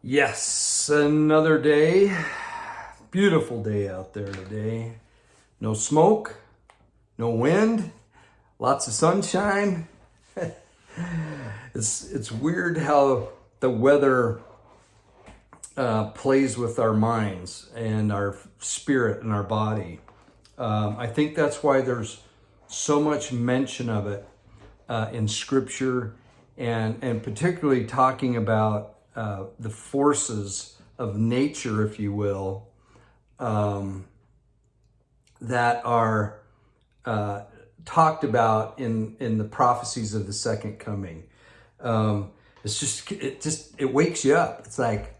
Yes, another day. Beautiful day out there today. No smoke, no wind, lots of sunshine. It's weird how the weather plays with our minds and our spirit and our body. I think that's why there's so much mention of it in Scripture, and particularly talking about the forces of nature, if you will, that are talked about in the prophecies of the second coming. It wakes you up. It's like,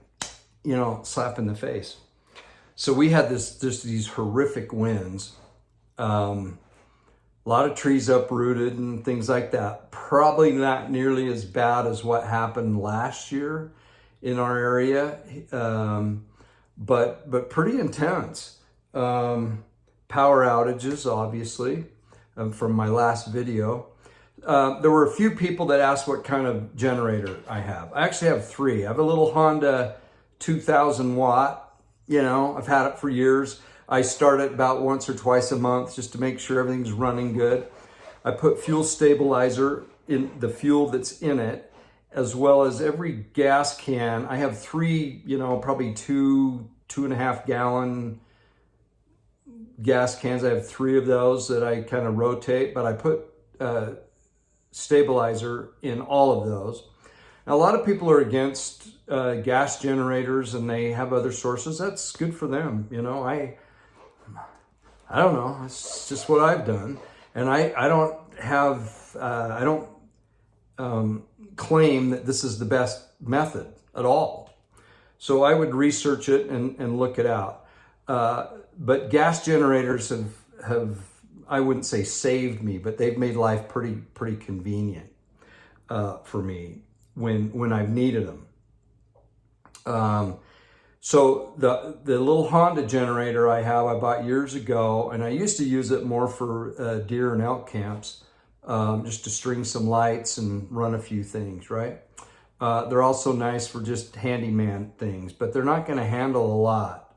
slap in the face. So we had these horrific winds, a lot of trees uprooted and things like that. Probably not nearly as bad as what happened last year in our area, but pretty intense. Power outages, obviously, from my last video. There were a few people that asked what kind of generator I have. I actually have three. I have a little Honda 2000 watt. I've had it for years. I start it about once or twice a month just to make sure everything's running good. I put fuel stabilizer in the fuel that's in it, as well as every gas can. I have three, probably two and a half gallon gas cans. I have three of those that I kind of rotate, but I put stabilizer in all of those. Now, a lot of people are against gas generators and they have other sources. That's good for them. I don't know. It's just what I've done. And I don't claim that this is the best method at all. So I would research it and look it out. But gas generators have, I wouldn't say saved me, but they've made life pretty convenient for me when I've needed them. So the little Honda generator I bought years ago, and I used to use it more for deer and elk camps, just to string some lights and run a few things, right? They're also nice for just handyman things, but they're not going to handle a lot.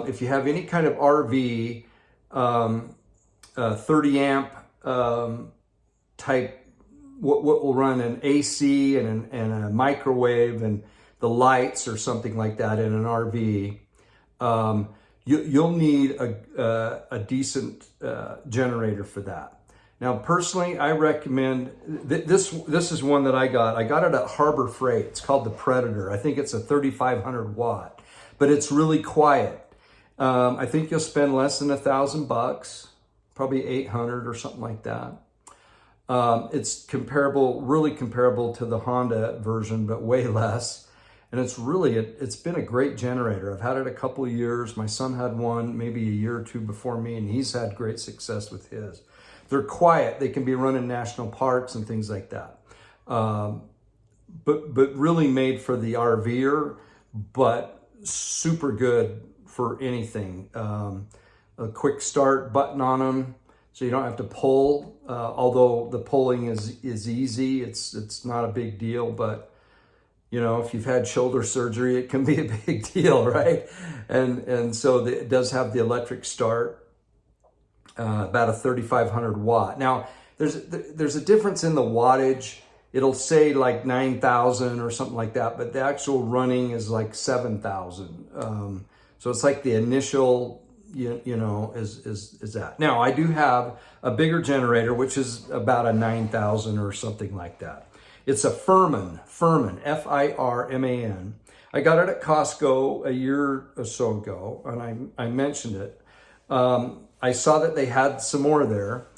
If you have any kind of RV, 30 amp type, what will run an AC and a microwave and the lights or something like that in an RV, you'll need a decent generator for that. Now, personally, I recommend this is one that I got. I got it at Harbor Freight. It's called the Predator. I think it's a 3,500 watt, but it's really quiet. I think you'll spend less than $1,000, probably 800 or something like that. It's really comparable to the Honda version, but way less. And it's been a great generator. I've had it a couple of years. My son had one maybe a year or two before me, and he's had great success with his. They're quiet. They can be run in national parks and things like that. But really made for the RVer, but super good for anything. A quick start button on them, so you don't have to pull. Although the pulling is easy, it's not a big deal. But if you've had shoulder surgery, it can be a big deal, right? And so it does have the electric start. About a 3,500 watt. Now, there's a difference in the wattage. It'll say like 9,000 or something like that, but the actual running is like 7,000. So it's like the initial, is that. Now, I do have a bigger generator, which is about a 9,000 or something like that. It's a Firman, Firman. I got it at Costco a year or so ago, and I mentioned it. I saw that they had some more there.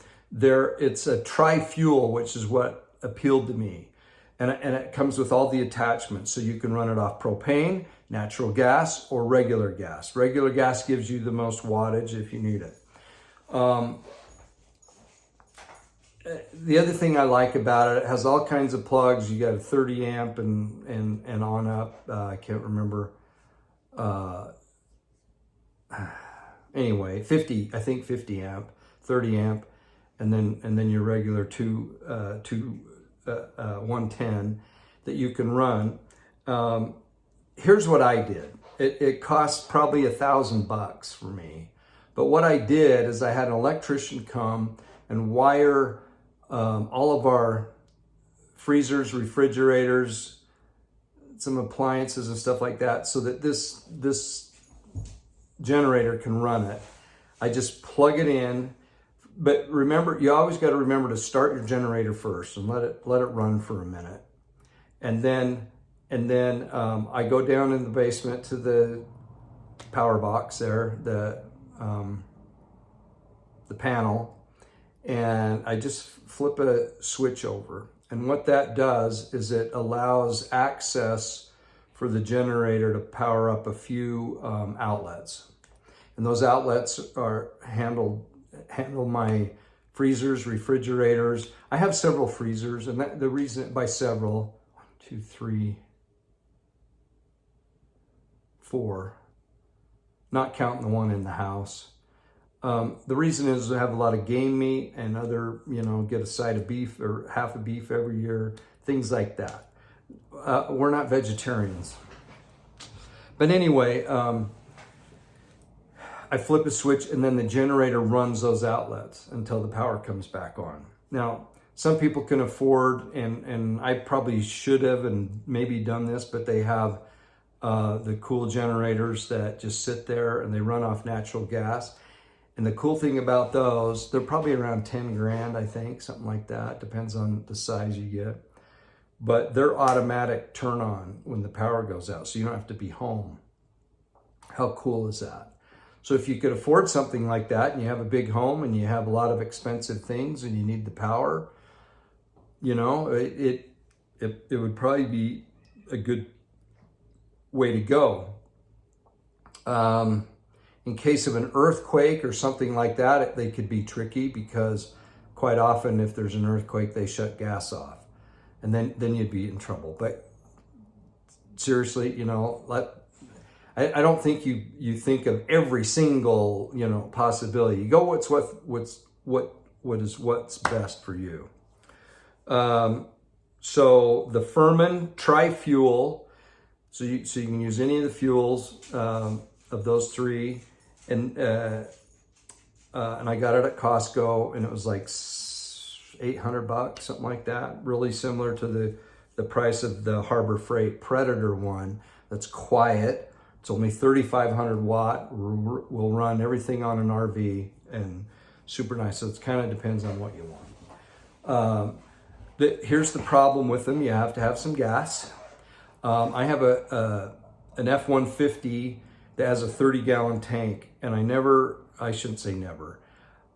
It's a tri-fuel, which is what appealed to me. And it comes with all the attachments. So you can run it off propane, natural gas, or regular gas. Regular gas gives you the most wattage if you need it. The other thing I like about it has all kinds of plugs. You got a 30 amp and on up. I can't remember. Anyway, 50 amp, 30 amp, and then your regular 110 that you can run. here's what I did. It cost probably $1,000 for me. But what I did is I had an electrician come and wire all of our freezers, refrigerators, some appliances and stuff like that, so that this generator can run it. I just plug it in, but remember, you always got to remember to start your generator first and let it run for a minute, and then I go down in the basement to the power box there, the panel, and I just flip a switch over. And what that does is it allows access for the generator to power up a few outlets. And those outlets are handle my freezers, refrigerators. I have several freezers, and the reason, by several, 1, 2, 3, 4, not counting the one in the house. The reason is I have a lot of game meat and other, get a side of beef or half a beef every year, things like that. We're not vegetarians. But anyway, I flip a switch and then the generator runs those outlets until the power comes back on. Now, some people can afford, and I probably should have and maybe done this, but they have the cool generators that just sit there and they run off natural gas. And the cool thing about those, they're probably around 10 grand, I think, something like that. Depends on the size you get. But they're automatic turn on when the power goes out, so you don't have to be home. How cool is that? So if you could afford something like that and you have a big home and you have a lot of expensive things and you need the power, it would probably be a good way to go. In case of an earthquake or something like that, they could be tricky because quite often if there's an earthquake, they shut gas off. And then you'd be in trouble. But seriously, I don't think you think of every single, possibility. You go what's best for you. So the Furman Tri-Fuel, so you can use any of the fuels of those three. And I got it at Costco, and it was like $800, something like that. Really similar to the price of the Harbor Freight Predator one. That's quiet. It's only 3,500 watt. Will run everything on an RV and super nice. So it kind of depends on what you want. Here's the problem with them. You have to have some gas. I have an F-150 that has a 30-gallon tank, and I shouldn't say never,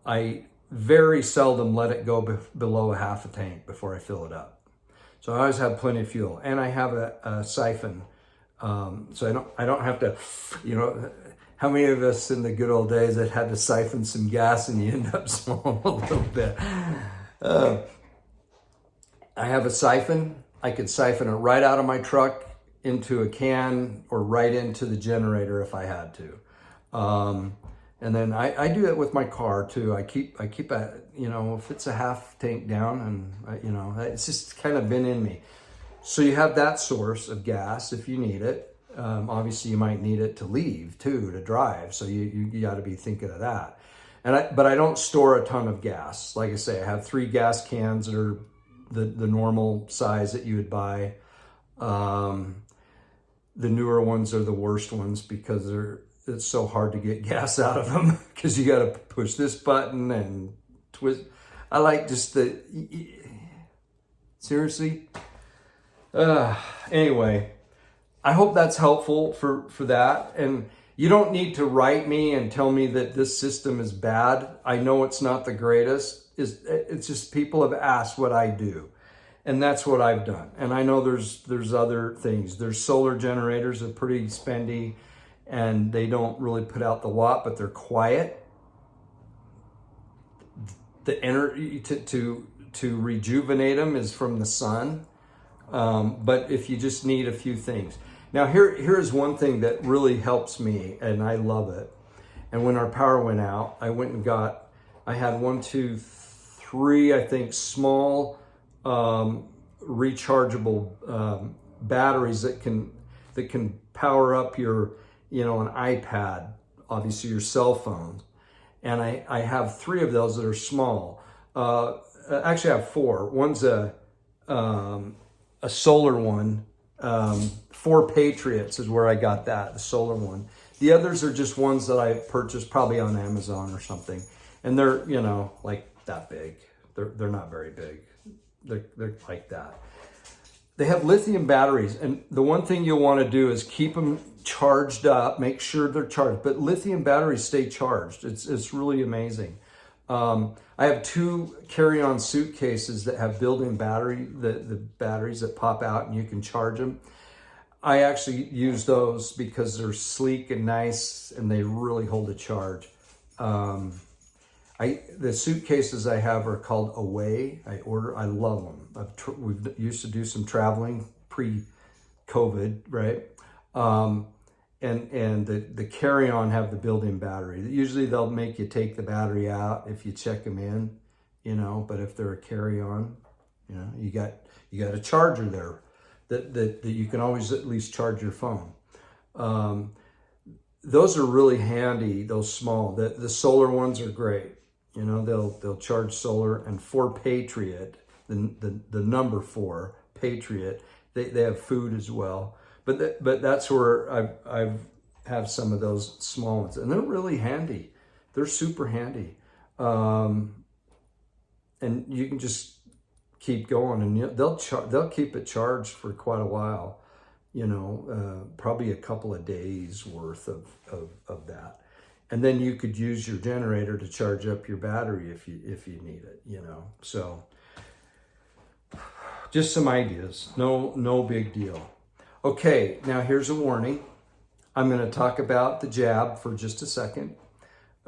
I very seldom let it go below a half a tank before I fill it up. So I always have plenty of fuel, and I have a siphon, so I don't have to, how many of us in the good old days that had to siphon some gas and you end up smelling a little bit. I have a siphon. I could siphon it right out of my truck into a can or right into the generator if I had to. And then I do it with my car too. I keep if it's a half tank down, and it's just kind of been in me. So you have that source of gas if you need it. Obviously you might need it to leave too, to drive. So you got to be thinking of that. But I don't store a ton of gas. Like I say, I have 3 gas cans that are the normal size that you would buy. The newer ones are the worst ones because it's so hard to get gas out of them because you got to push this button and twist. I like just seriously. Anyway, I hope that's helpful for that. And you don't need to write me and tell me that this system is bad. I know it's not the greatest. It's just people have asked what I do. And that's what I've done. And I know there's other things. There's solar generators that are pretty spendy and they don't really put out the watt, but they're quiet. The energy to rejuvenate them is from the sun. But if you just need a few things. Now here's one thing that really helps me, and I love it. And when our power went out, I went and I had 1, 2, 3, I think, small rechargeable batteries that can that can power up your, an iPad, obviously your cell phone. And I have 3 of those that are small. Actually, I have 4. One's a solar one. 4 Patriots is where I got that, the solar one. The others are just ones that I purchased probably on Amazon or something. And they're, like that big. They're not very big. They're like that. They have lithium batteries. And the one thing you'll want to do is keep them charged up, make sure they're charged. But lithium batteries stay charged. It's really amazing. I have 2 carry-on suitcases that have built-in battery, the batteries that pop out and you can charge them. I actually use those because they're sleek and nice and they really hold a charge. The suitcases I have are called Away. I love them. We used to do some traveling pre-COVID, right? And the carry-on have the built-in battery. Usually they'll make you take the battery out if you check them in, but if they're a carry-on, you got a charger there that you can always at least charge your phone. Those are really handy, those small. The solar ones are great. They'll charge solar. And 4 Patriot, the number 4 Patriot, they have food as well. But that's where I've have some of those small ones, and they're really handy. They're super handy, and you can just keep going, and they'll keep it charged for quite a while. Probably a couple of days worth of that, and then you could use your generator to charge up your battery if you need it. So just some ideas. No big deal. Okay, now here's a warning. I'm going to talk about the jab for just a second.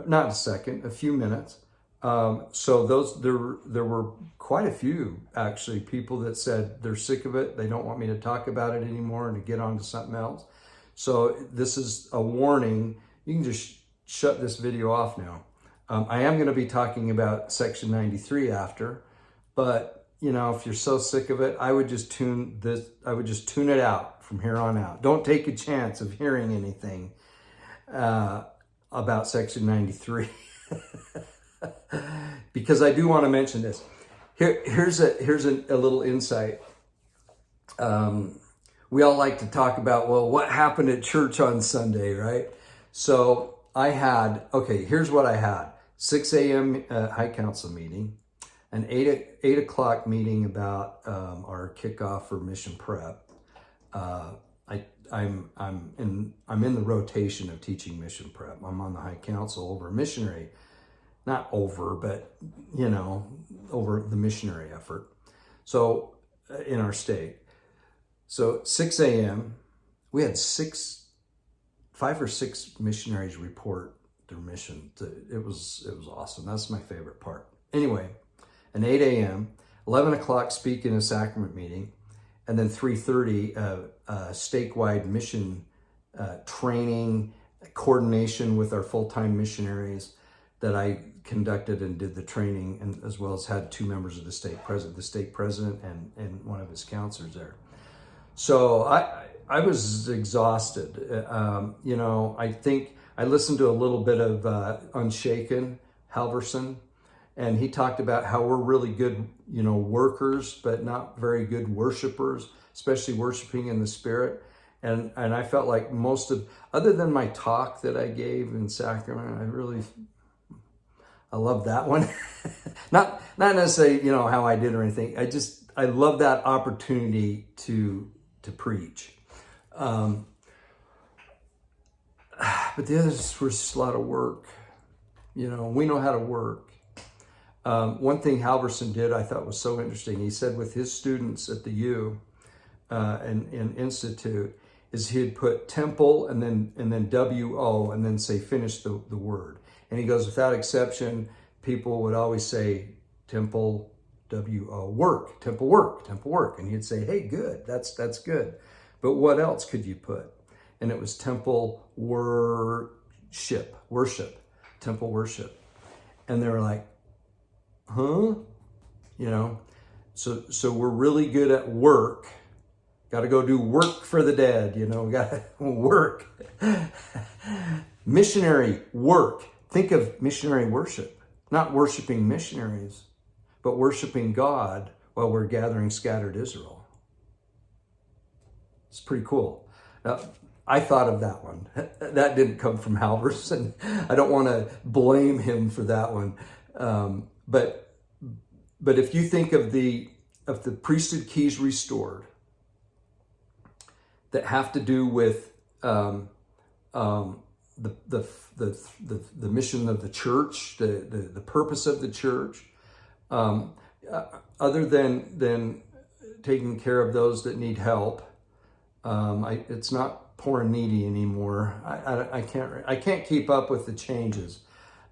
Not a second, a few minutes. So there were quite a few, actually, people that said they're sick of it. They don't want me to talk about it anymore and to get on to something else. So this is a warning. You can just shut this video off now. I am going to be talking about Section 93 after, but if you're so sick of it, I would just tune it out from here on out. Don't take a chance of hearing anything about Section 93. Because I do want to mention this. Here's a little insight. We all like to talk about, well, what happened at church on Sunday, right? So here's what I had. 6 a.m. High Council meeting, an 8 o'clock meeting about our kickoff for mission prep. I'm in the rotation of teaching mission prep. I'm on the High Council over missionary, not over, but over the missionary effort. So in our state. So 6 a.m. we had 5 or 6 missionaries report their mission. It was awesome. That's my favorite part. Anyway, an 8 a.m., 11 o'clock speaking a sacrament meeting, and then 3:30 statewide mission training, coordination with our full-time missionaries that I conducted and did the training, and as well as had 2 members of the state president and one of his counselors there. So I was exhausted. I think I listened to a little bit of Unshaken, Halverson, and he talked about how we're really good, workers, but not very good worshipers, especially worshiping in the Spirit. And I felt like other than my talk that I gave in Sacrament, I love that one. not necessarily, how I did or anything. I love that opportunity to preach. But the others were just a lot of work. We know how to work. One thing Halverson did I thought was so interesting. He said with his students at the U and Institute is he'd put temple and then W-O and then say finish the word. And he goes, without exception, people would always say temple, W-O, work, temple work, temple work. And he'd say, hey, good, that's good. But what else could you put? And it was temple worship, temple worship. And they were like, huh? So we're really good at work, Got to go do work for the dead, got to work. Missionary work. Think of missionary worship, not worshiping missionaries, but worshiping God while we're gathering scattered Israel. It's pretty cool. Now, I thought of that one. That didn't come from Halverson. I don't want to blame him for that one. But if you think of the priesthood keys restored that have to do with the mission of the church, the purpose of the church, other than taking care of those that need help, it's not poor and needy anymore. I can't keep up with the changes.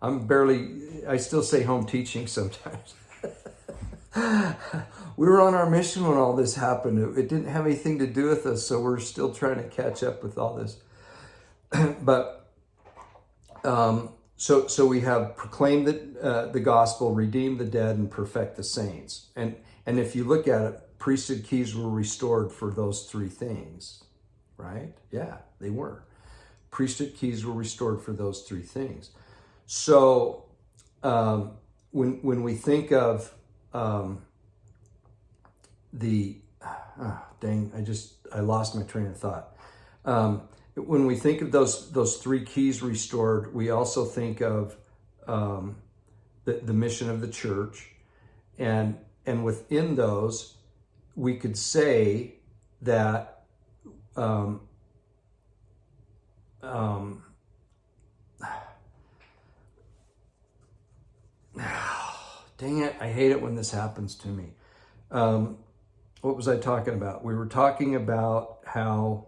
I still say home teaching sometimes. We were on our mission when all this happened. It didn't have anything to do with us, so we're still trying to catch up with all this. But so we have proclaimed the gospel, redeemed the dead, and perfect the saints. And if you look at it, priesthood keys were restored for those three things, right? Yeah, they were. Priesthood keys were restored for those three things. So when we think of I lost my train of thought. When we think of those three keys restored, we also think of the mission of the church, and within those, we could say that dang it, I hate it when this happens to me. What was I talking about? We were talking about how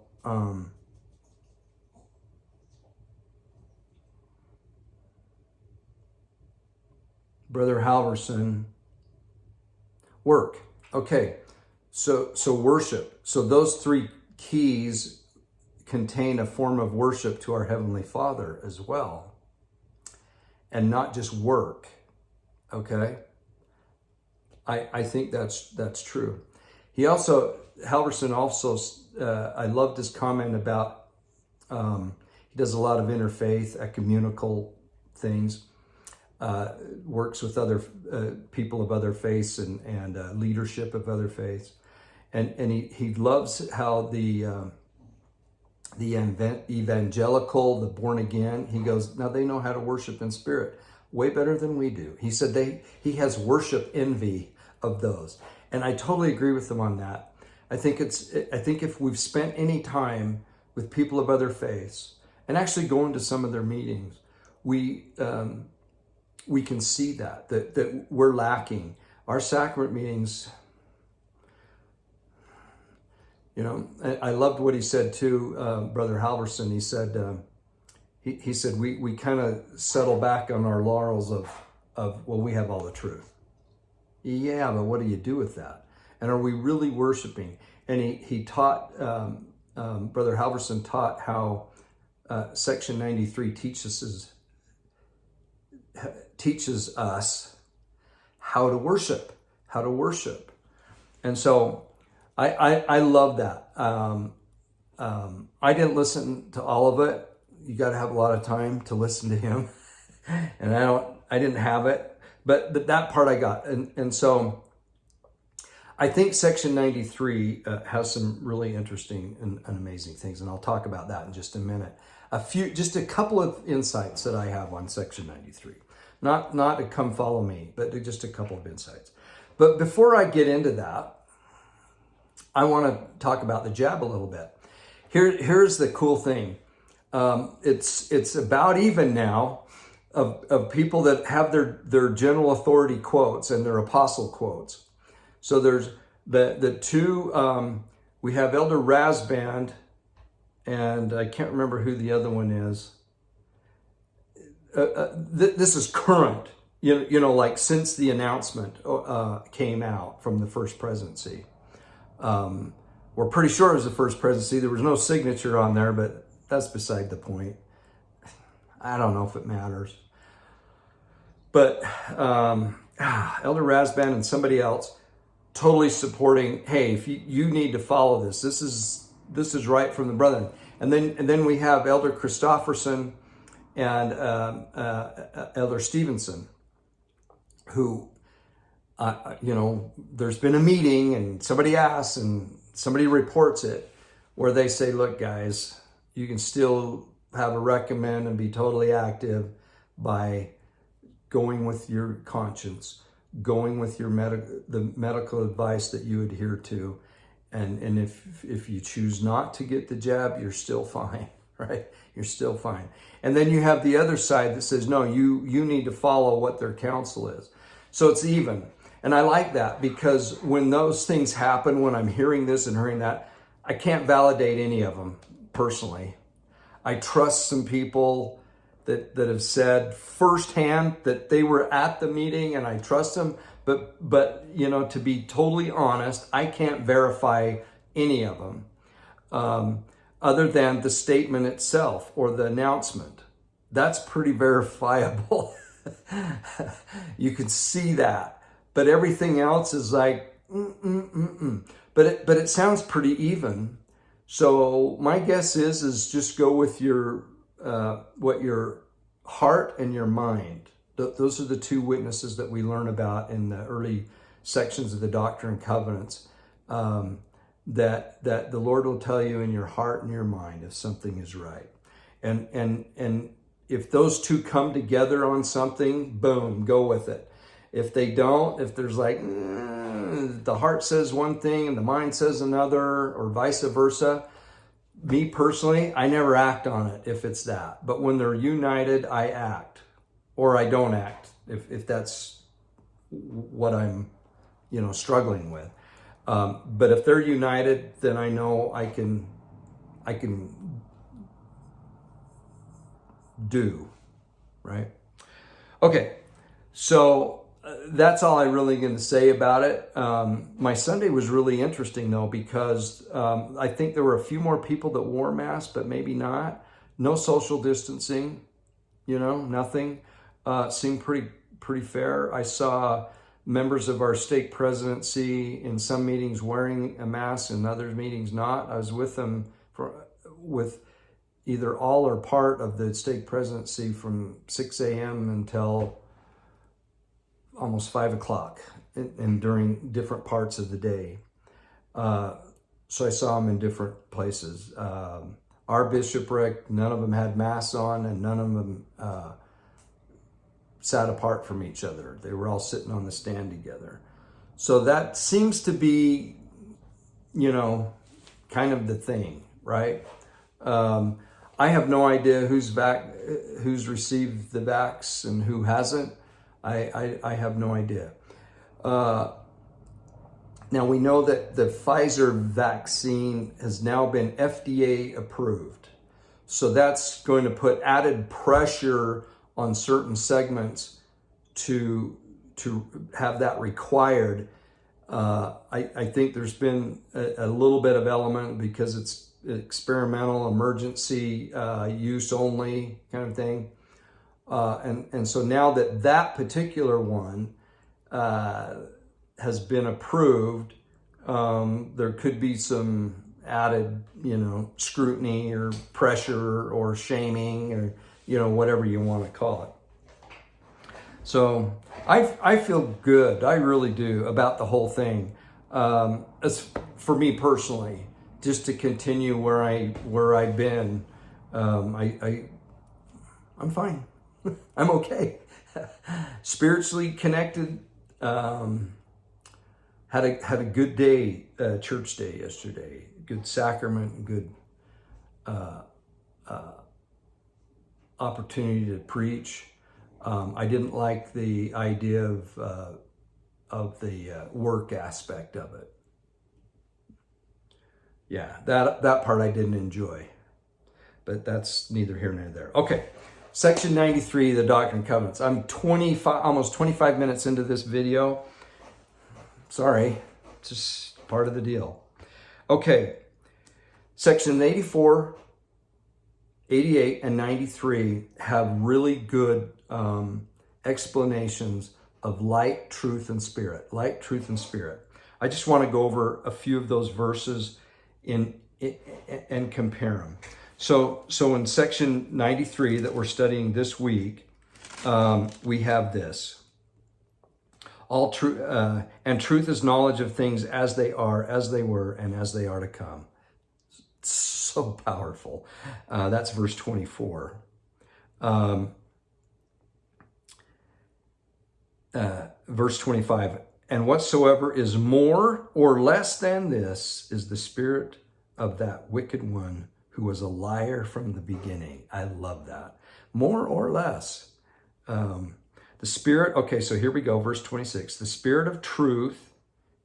Brother Halverson, work. Okay, so worship. So those three keys contain a form of worship to our Heavenly Father as well, and not just work. Okay, I think that's true. Halverson also, I loved his comment about he does a lot of interfaith, ecumenical things, works with other people of other faiths and leadership of other faiths, and he loves how the evangelical, the born again, he goes, now they know how to worship in spirit way better than we do. He said he has worship envy of those. And I totally agree with him on that. I think if we've spent any time with people of other faiths and actually going to some of their meetings, we can see that we're lacking. Our sacrament meetings, I loved what he said too, Brother Halverson. He said, he said, we kind of settle back on our laurels of, well, we have all the truth. Yeah, but what do you do with that? And are we really worshiping? And he taught, Brother Halverson taught how Section 93 teaches us how to worship. And so I love that. I didn't listen to all of it. You got to have a lot of time to listen to him. And I didn't have it, but that part I got. And so I think Section 93 has some really interesting and amazing things. And I'll talk about that in just a minute. Just a couple of insights that I have on Section 93. Not to come follow me, but just a couple of insights. But before I get into that, I want to talk about the jab a little bit. Here's the cool thing. It's about even now of people that have their general authority quotes and their apostle quotes. So there's the two, we have Elder Rasband, and I can't remember who the other one is. This is current, like since the announcement came out from the First Presidency. We're pretty sure it was the First Presidency. There was no signature on there, but that's beside the point. I don't know if it matters. But Elder Rasband and somebody else totally supporting, hey, if you need to follow this, this is right from the brethren. And then we have Elder Christofferson and Elder Stevenson, who, there's been a meeting and somebody asks and somebody reports it, where they say, look, guys, you can still have a recommend and be totally active by going with your conscience, going with your the medical advice that you adhere to. And if you choose not to get the jab, you're still fine, right? You're still fine. And then you have the other side that says, no, you need to follow what their counsel is. So it's even. And I like that, because when those things happen, when I'm hearing this and hearing that, I can't validate any of them personally. I trust some people that have said firsthand that they were at the meeting, and I trust them. But to be totally honest, I can't verify any of them, other than the statement itself or the announcement. That's pretty verifiable. You can see that, but everything else is like, But it sounds pretty even. So my guess is just go with your what your heart and your mind. Those are the two witnesses that we learn about in the early sections of the Doctrine and Covenants. That the Lord will tell you in your heart and your mind if something is right, and if those two come together on something, boom, go with it. If they don't, if there's like the heart says one thing and the mind says another, or vice versa, me personally, I never act on it if it's that. But when they're united, I act, or I don't act if that's what I'm struggling with. But if they're united, then I know I can do, right? Okay, so that's all I'm really going to say about it. My Sunday was really interesting, though, because I think there were a few more people that wore masks, but maybe not. No social distancing, nothing. Seemed pretty fair. I saw members of our stake presidency in some meetings wearing a mask and other meetings not. I was with them with either all or part of the stake presidency from 6 a.m. until almost 5 o'clock, and during different parts of the day. So I saw them in different places. Our bishopric, none of them had masks on, and none of them sat apart from each other. They were all sitting on the stand together. So that seems to be, kind of the thing, right? I have no idea who's received the vax and who hasn't. I have no idea. Now we know that the Pfizer vaccine has now been FDA approved. So that's going to put added pressure on certain segments to have that required. I think there's been a little bit of element because it's experimental, emergency use only kind of thing. And so now that particular one has been approved, there could be some added, scrutiny or pressure or shaming or, whatever you want to call it. So I feel good, I really do, about the whole thing. As for me personally, just to continue where I've been, I'm fine. I'm okay. Spiritually connected. Had a good day, church day yesterday. Good sacrament, good opportunity to preach. I didn't like the idea of the work aspect of it. Yeah, that part I didn't enjoy, but that's neither here nor there. Okay, section 93, the Doctrine and Covenants. I'm almost 25 minutes into this video. Sorry, it's just part of the deal. Okay, section 84, 88, and 93 have really good explanations of light, truth, and spirit. Light, truth, and spirit. I just want to go over a few of those verses and compare them. So in section 93 that we're studying this week, we have this. All truth and truth is knowledge of things as they are, as they were, and as they are to come. So powerful. That's verse 24. Verse 25. And whatsoever is more or less than this is the spirit of that wicked one who was a liar from the beginning. I love that. More or less. The spirit, okay, so here we go, verse 26. The spirit of truth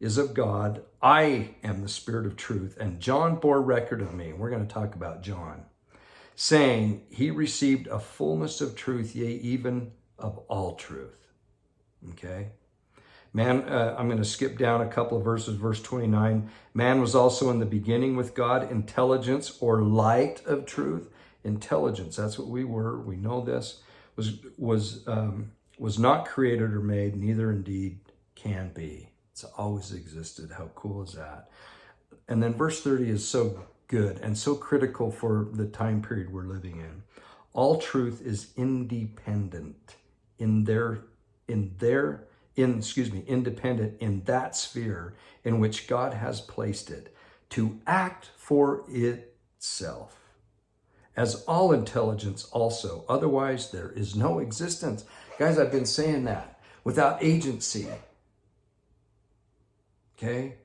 is of God. I am the spirit of truth, and John bore record of me. We're going to talk about John, saying he received a fullness of truth, yea, even of all truth. Okay? Man, I'm going to skip down a couple of verses, verse 29. Man was also in the beginning with God, intelligence or light of truth. Intelligence, that's what we were. We know this. Was not created or made, neither indeed can be. It's always existed. How cool is that? And then verse 30 is so good and so critical for the time period we're living in. All truth is independent independent in that sphere in which God has placed it to act for itself. As all intelligence also, otherwise there is no existence. Guys, I've been saying that. Without agency, okay?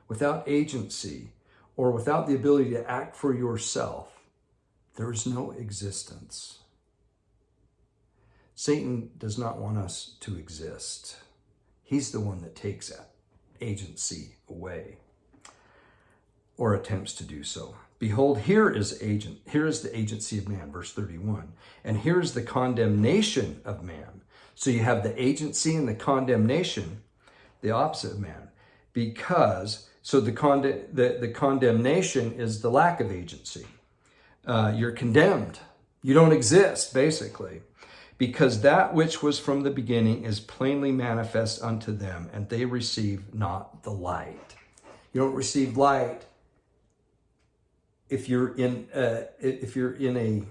Without agency or without the ability to act for yourself, there is no existence. Satan does not want us to exist. He's the one that takes that agency away or attempts to do so. Behold, here is the agency of man, verse 31. And here is the condemnation of man. So you have the agency and the condemnation, the opposite of man. The condemnation is the lack of agency. You're condemned. You don't exist, basically. Because that which was from the beginning is plainly manifest unto them, and they receive not the light. You don't receive light if you're in a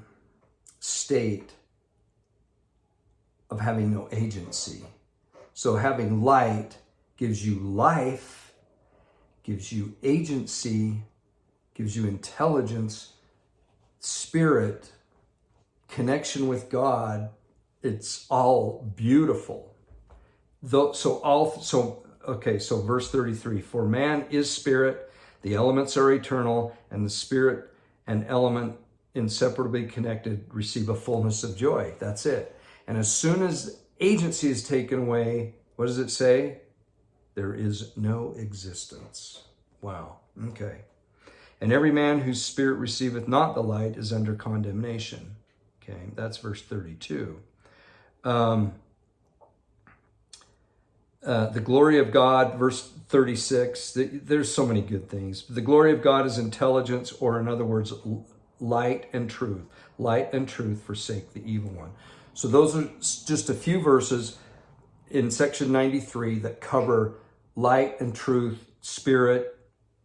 state of having no agency. So having light gives you life, gives you agency, gives you intelligence, spirit, connection with God. It's all beautiful. So verse 33, for man is spirit, the elements are eternal, and the spirit and element inseparably connected receive a fullness of joy. That's it. And as soon as agency is taken away, what does it say? There is no existence. Wow. Okay. And every man whose spirit receiveth not the light is under condemnation. Okay, that's verse 32. The glory of God, verse 36, there's so many good things. The glory of God is intelligence, or in other words, light and truth. Light and truth forsake the evil one. So those are just a few verses in section 93 that cover light and truth, spirit,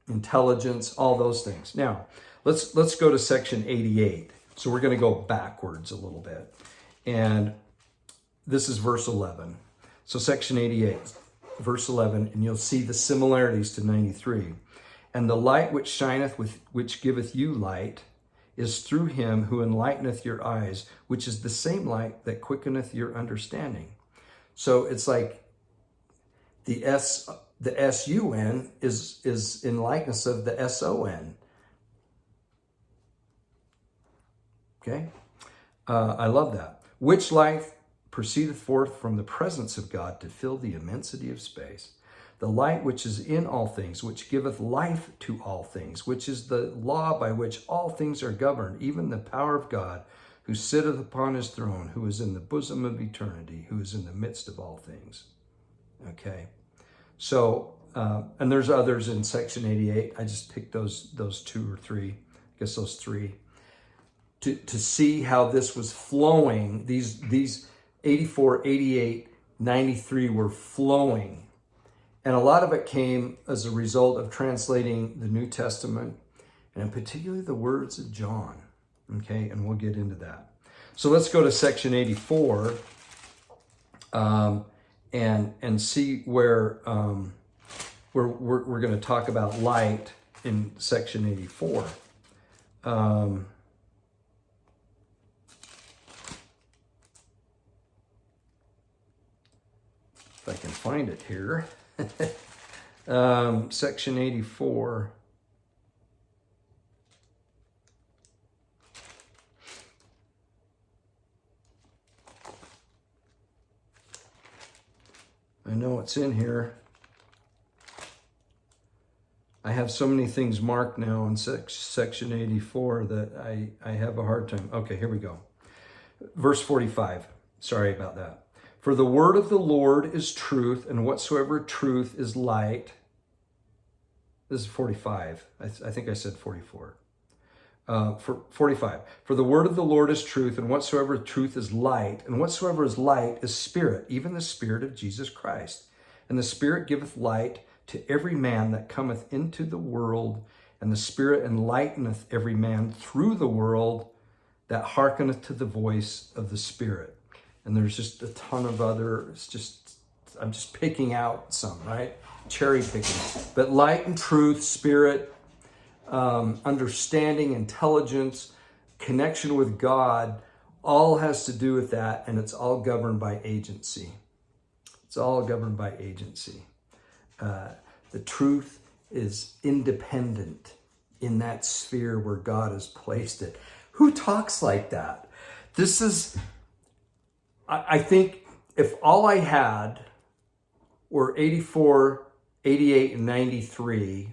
intelligence, all those things. Now, let's go to section 88. So we're going to go backwards a little bit. And this is verse 11. So section 88, verse 11, and you'll see the similarities to 93. And the light which shineth, which giveth you light, is through him who enlighteneth your eyes, which is the same light that quickeneth your understanding. So it's like the S-U-N is in likeness of the S-O-N. Okay? I love that. Which light proceedeth forth from the presence of God to fill the immensity of space. The light which is in all things, which giveth life to all things, which is the law by which all things are governed, even the power of God, who sitteth upon his throne, who is in the bosom of eternity, who is in the midst of all things. Okay. So, and there's others in section 88. I just picked those 2 or 3, I guess those 3, to see how this was flowing. These 84, 88, 93 were flowing. And a lot of it came as a result of translating the New Testament, and particularly the words of John. Okay, and we'll get into that. So let's go to section 84 and see where we're going to talk about light in section 84. If I can find it here. Section 84. I know it's in here. I have so many things marked now in section 84 that I have a hard time. Okay, here we go. Verse 45. Sorry about that. For the word of the Lord is truth, and whatsoever truth is light. This is 45. I think I said 44. For 45. For the word of the Lord is truth, and whatsoever truth is light, and whatsoever is light is spirit, even the Spirit of Jesus Christ. And the Spirit giveth light to every man that cometh into the world, and the Spirit enlighteneth every man through the world that hearkeneth to the voice of the Spirit. And there's just a ton of other, I'm just picking out some, right? Cherry picking. But light and truth, spirit, understanding, intelligence, connection with God, all has to do with that, and it's all governed by agency. It's all governed by agency. The truth is independent in that sphere where God has placed it. Who talks like that? This is, I think, if all I had were 84, 88, and 93,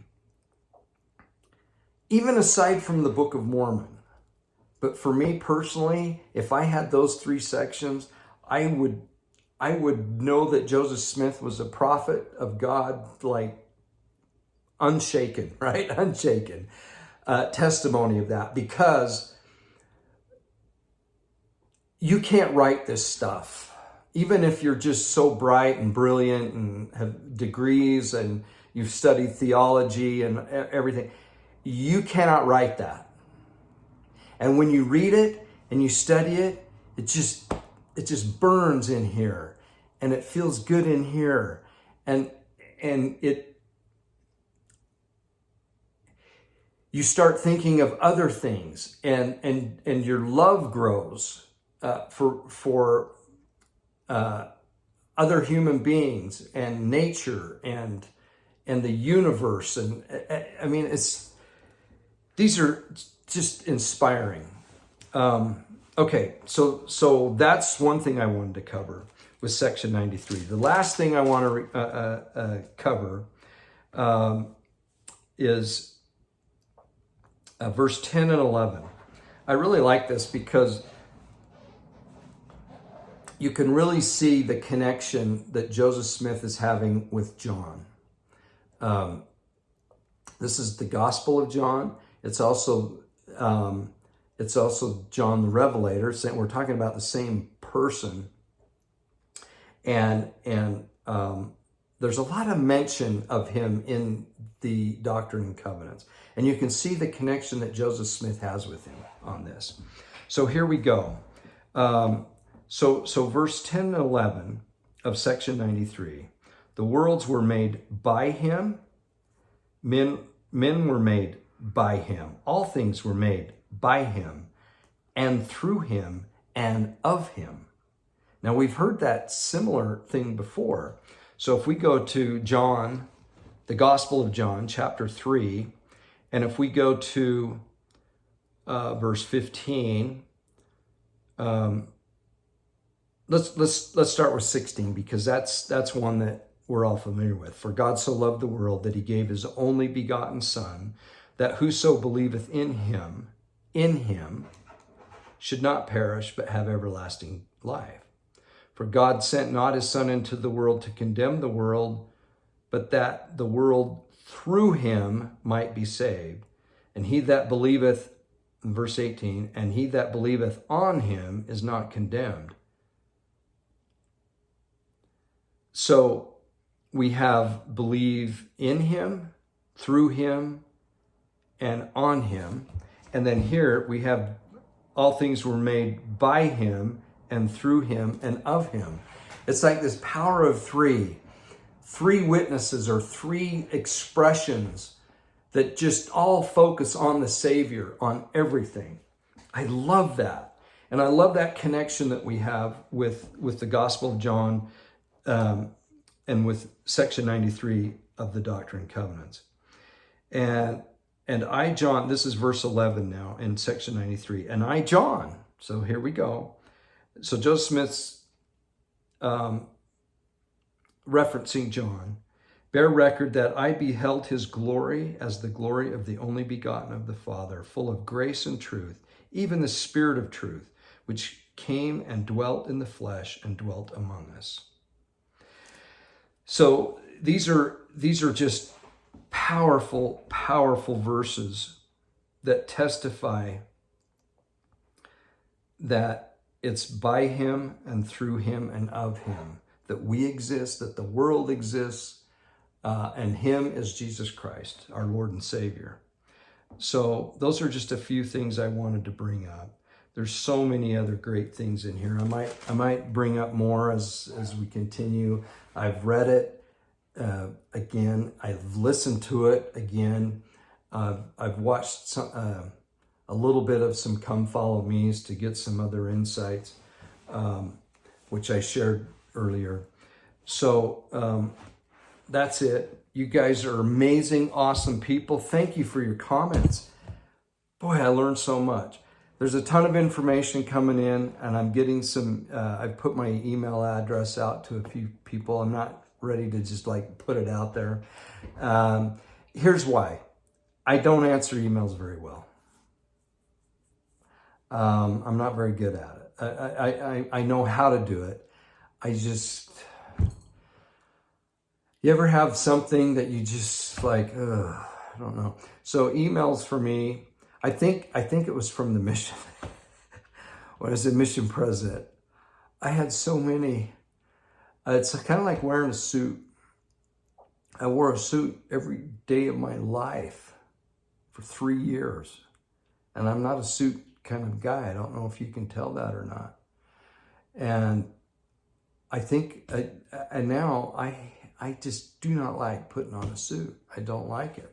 even aside from the Book of Mormon, but for me personally, if I had those three sections, I would know that Joseph Smith was a prophet of God, like unshaken, right? Unshaken testimony of that, because you can't write this stuff. Even if you're just so bright and brilliant and have degrees and you've studied theology and everything, you cannot write that. And when you read it and you study it, it just burns in here, and it feels good in here, and you start thinking of other things, and your love grows for other human beings and nature and the universe, and I mean, these are just inspiring. Okay, so that's one thing I wanted to cover with section 93. The last thing I want to cover is verse 10 and 11. I really like this because you can really see the connection that Joseph Smith is having with John. This is the Gospel of John. It's also John the Revelator. So we're talking about the same person, and there's a lot of mention of him in the Doctrine and Covenants, and you can see the connection that Joseph Smith has with him on this. So here we go. So verse 10 and 11 of section 93, the worlds were made by him, men were made by him, all things were made by him, and through him, and of him. Now we've heard that similar thing before. So if we go to John, the Gospel of John, chapter 3, and if we go to verse 15, let's start with 16, because that's one that we're all familiar with. For God so loved the world that he gave his only begotten Son, that whoso believeth in him should not perish, but have everlasting life. For God sent not his Son into the world to condemn the world, but that the world through him might be saved. And he that believeth, in verse 18, and he that believeth on him is not condemned. So we have believe in him, through him, and on him. And then here we have all things were made by him and through him and of him. It's like this power of three witnesses or three expressions that just all focus on the Savior, on everything. I love that. And I love that connection that we have with the Gospel of John and with section 93 of the Doctrine and Covenants. And I, John, this is verse 11 now in section 93. And I, John, so here we go. So Joseph Smith's referencing John, bear record that I beheld his glory as the glory of the only begotten of the Father, full of grace and truth, even the Spirit of truth, which came and dwelt in the flesh and dwelt among us. So these are just powerful, powerful verses that testify that it's by him and through him and of him that we exist, that the world exists, and him is Jesus Christ, our Lord and Savior. So those are just a few things I wanted to bring up. There's so many other great things in here. I might bring up more as we continue. I've read it again. I've listened to it again. I've watched a little bit of some Come Follow Me's to get some other insights, which I shared earlier. So that's it. You guys are amazing, awesome people. Thank you for your comments. Boy, I learned so much. There's a ton of information coming in, and I'm getting some, I've put my email address out to a few people. I'm not ready to just like put it out there. Here's why. I don't answer emails very well. I'm not very good at it. I know how to do it. You ever have something that you just like, I don't know. So emails for me, I think it was from the mission. When I was a mission president, I had so many. It's kind of like wearing a suit. I wore a suit every day of my life for 3 years. And I'm not a suit kind of guy. I don't know if you can tell that or not. And I think, and now I just do not like putting on a suit. I don't like it.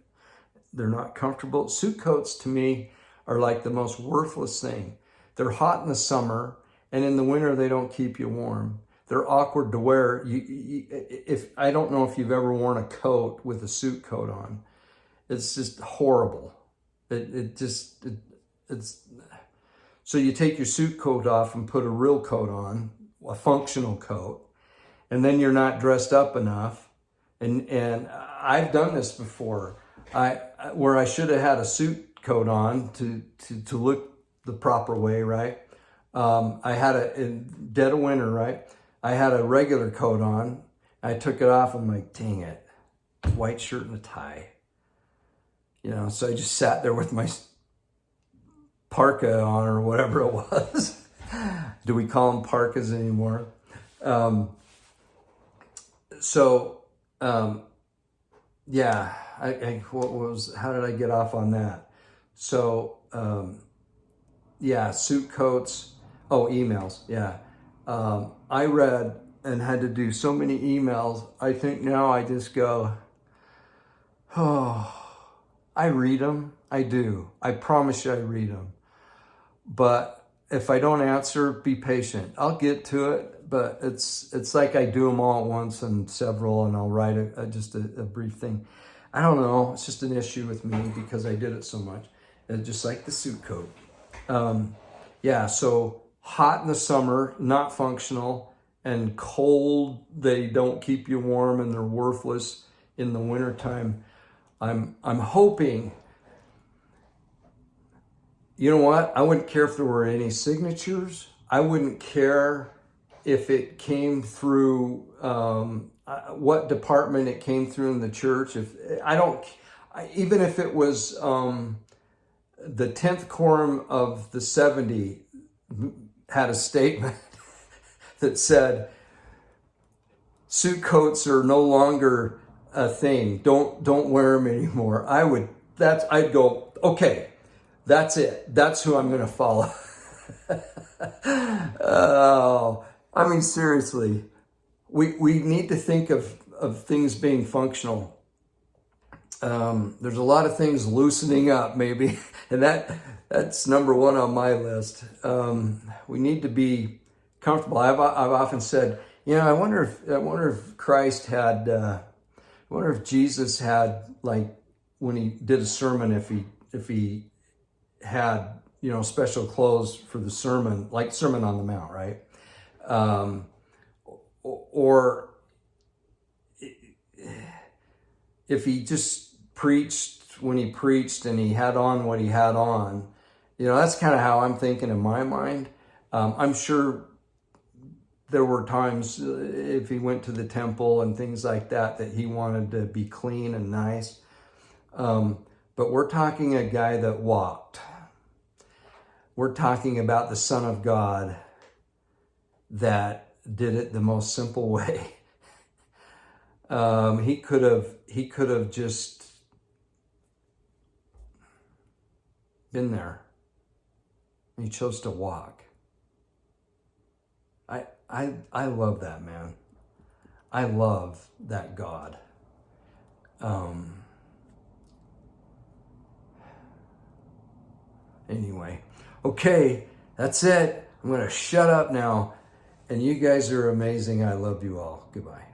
They're not comfortable. Suit coats to me are like the most worthless thing. They're hot in the summer, and in the winter they don't keep you warm. They're awkward to wear. If I don't know if you've ever worn a coat with a suit coat on. It's just horrible. It's so you take your suit coat off and put a real coat on, a functional coat, and then you're not dressed up enough. And I've done this before. Where I should have had a suit coat on to look the proper way, right? I had in dead of winter, right? I had a regular coat on. I took it off. I'm like, dang it, white shirt and a tie. You know, so I just sat there with my parka on or whatever it was. Do we call them parkas anymore? Yeah, how did I get off on that? So, yeah, suit coats. Oh, emails. Yeah. I read and had to do so many emails. I think now I just go, oh, I read them. I do. I promise you I read them. But if I don't answer, be patient. I'll get to it, but it's like I do them all at once and several, and I'll write just a brief thing. I don't know. It's just an issue with me because I did it so much. And just like the suit coat. Yeah, so hot in the summer, not functional, and cold, they don't keep you warm and they're worthless in the wintertime. I'm hoping, you know what? I wouldn't care if there were any signatures. I wouldn't care if it came through, what department it came through in the church. Even if it was the 10th quorum of the 70 had a statement that said, suit coats are no longer a thing. Don't wear them anymore. I'd go, okay, that's it. That's who I'm going to follow. Oh, I mean, seriously, we need to think of things being functional. There's a lot of things loosening up, maybe, and that's number one on my list. We need to be comfortable. I've often said, I wonder if Christ had, I wonder if Jesus had, like, when he did a sermon, if he had, special clothes for the sermon, like Sermon on the Mount, right? Or if he just preached when he preached and he had on what he had on. That's kind of how I'm thinking in my mind. I'm sure there were times if he went to the temple and things like that he wanted to be clean and nice. But we're talking a guy that walked. We're talking about the Son of God that did it the most simple way. He could have just been there. He chose to walk. I love that, man. I love that God. Anyway, okay, that's it. I'm going to shut up now. And you guys are amazing. I love you all. Goodbye.